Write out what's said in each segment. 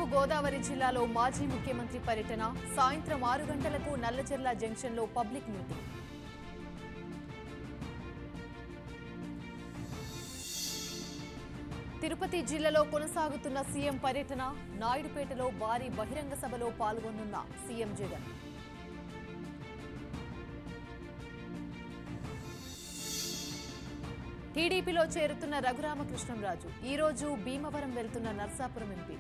తూర్పు గోదావరి జిల్లాలో మాజీ ముఖ్యమంత్రి పర్యటన సాయంత్రం 6 గంటలకు నల్లచెర్ల జంక్షన్లో పబ్లిక్ మీటింగ్. తిరుపతి జిల్లాలో కొనసాగుతున్న సీఎం పర్యటన నాయుడుపేటలో భారీ బహిరంగ సభలో పాల్గొనున్న సీఎం జగన్. టీడీపీలో చేరుతున్న రఘురామకృష్ణంరాజు ఈ రోజు భీమవరం వెళ్తున్న నర్సాపురం ఎంపీ.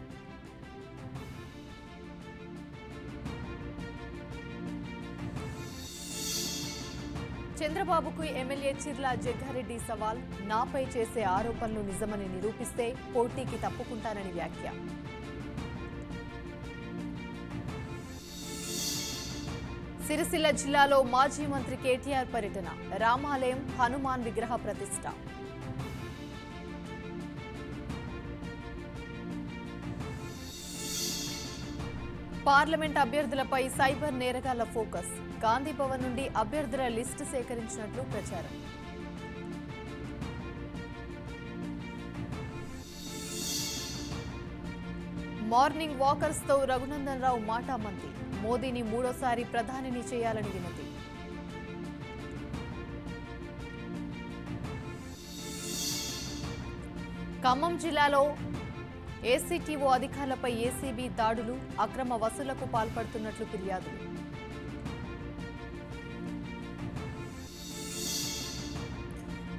చంద్రబాబుకు ఎమ్మెల్యే చిర్ల జగ్గారెడ్డి సవాల్, నాపై చేసే ఆరోపణలు నిజమని నిరూపిస్తే పోటీకి తప్పుకుంటానని వ్యాఖ్య. సిరిసిల్ల జిల్లాలో మాజీ మంత్రి కేటీఆర్ పర్యటన రామాలయం హనుమాన్ విగ్రహ ప్రతిష్ఠ. పార్లమెంట్ అభ్యర్థులపై సైబర్ నేరగాళ్ల ఫోకస్, గాంధీ భవన్ నుండి అభ్యర్థుల లిస్టు సేకరించినట్లు ప్రచారం. మార్నింగ్ వాకర్స్ తో రఘునందన్ రావు మాటామంతి, మోదీని మూడోసారి ప్రధానిని చేయాలని వినతి. ఖమ్మం జిల్లాలో ఏసీటీఓ అధికారులపై ఏసీబీ దాడులు, అక్రమ వసూళ్లకు పాల్పడుతున్నట్లు ఫిర్యాదులు.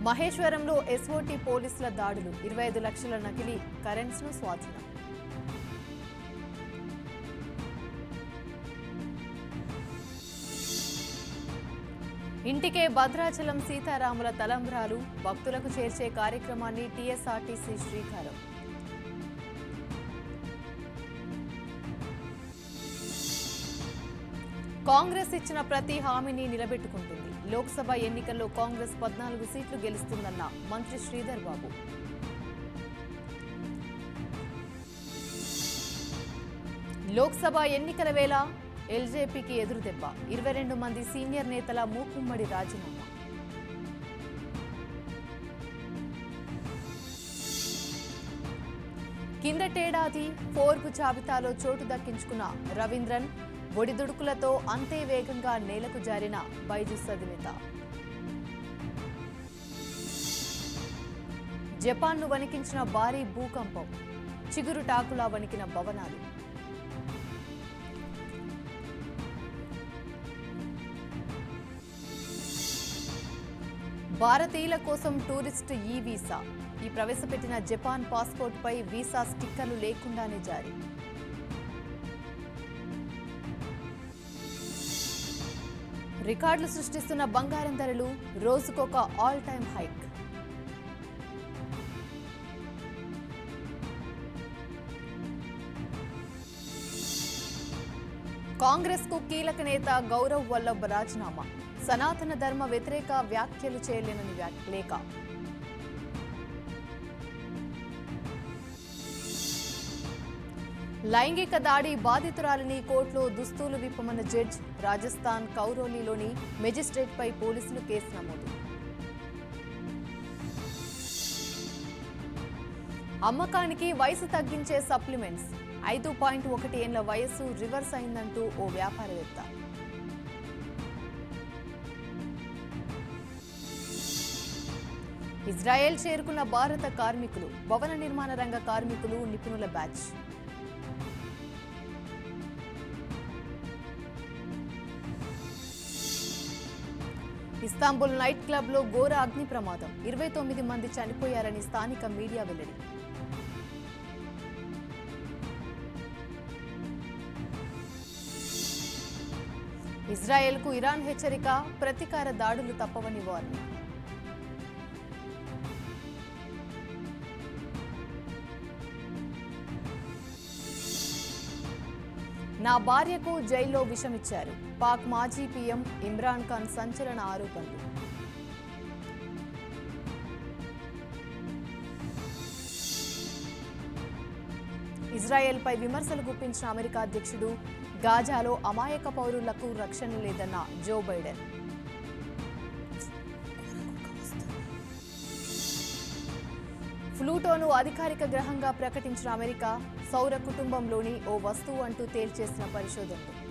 మహేశ్వరంలో ఎస్ఓటీ పోలీసుల దాడులు, 25 లక్షల నకిలీ కరెన్స్ను స్వాధీనం. ఇంటికే భద్రాచలం సీతారాముల తలంబ్రాలు, భక్తులకు చేర్చే కార్యక్రమాన్ని టీఎస్ఆర్టీసీ శ్రీకారం. కాంగ్రెస్ ఇచ్చిన ప్రతి హామీని నిలబెట్టుకుంటుంది. లోక్సభ ఎన్నికల్లో కాంగ్రెస్ 14 సీట్లు గెలుస్తుందన్న మంత్రి శ్రీధర్ బాబు. లోక్సభ ఎన్నికల వేళ ఎల్జేపీకి ఎదురుదెబ్బ, 22 మంది సీనియర్ నేతల మూకుమ్మడి రాజీనామా. కిందటేడాది ఫోర్బ్ జాబితాలో చోటు దక్కించుకున్న రవీంద్రన్ ఒడిదుడుకులతో అంతే వేగంగా నేలకు జారిన బైజూస్ అధినేత. జపాన్ను వణికించిన భారీ భూకంపం, చిగురుటాకులా వణికిన భవనాలు. భారతీయుల కోసం టూరిస్ట్ ఈ వీసా, ఈ ప్రవేశపెట్టిన జపాన్ పాస్పోర్ట్పై వీసా స్టిక్కర్లు లేకుండానే జారీ. రికార్డులు సృష్టిస్తున్న బంగారం ధరలు, రోజుకొక ఆల్ టైమ్ హైక్. కాంగ్రెస్ కు కీలక నేత గౌరవ్ వల్లభ్ రాజీనామా, సనాతన ధర్మ వ్యతిరేక వ్యాఖ్యలు చేయలేనని లేఖ. లైంగిక దాడి బాధితురాలిని కోర్టులో దుస్తులు విప్పమన్న జడ్జ్, రాజస్థాన్ కౌరోలీలోని మెజిస్ట్రేట్పై పోలీసులు కేసు నమోదు. అమ్మకానికి వయసు తగ్గించే సప్లిమెంట్స్, 5.1 ఏళ్ల వయస్సు రివర్స్ అయిందంటూ ఓ వ్యాపారవేత్త. ఇజ్రాయెల్ చేరుకున్న భారత కార్మికులు, భవన నిర్మాణ రంగ కార్మికులు, నిపుణుల బ్యాచ్. ఇస్తాంబుల్ నైట్ క్లబ్ లో ఘోర అగ్ని ప్రమాదం, 29 మంది చనిపోయారని స్థానిక మీడియా వెల్లడి. ఇజ్రాయెల్కు ఇరాన్ హెచ్చరిక, ప్రతీకార దాడులు తప్పవని వార్నింగ్. నా భార్యకు జైల్లో విషమిచ్చారు, పాక్ మాజీ పీఎం ఇమ్రాన్ ఖాన్ సంచలన ఆరోపణలు. ఇజ్రాయెల్పై విమర్శలు గుప్పించిన అమెరికా అధ్యక్షుడు, గాజాలో అమాయక పౌరులకు రక్షణ లేదన్న జో బైడెన్. ప్లూటోను అధికారిక గ్రహంగా ప్రకటించిన అమెరికా సౌర కుటుంబంలోని ఓ వస్తువు అంటూ తేల్చేసిన పరిశోధనలు.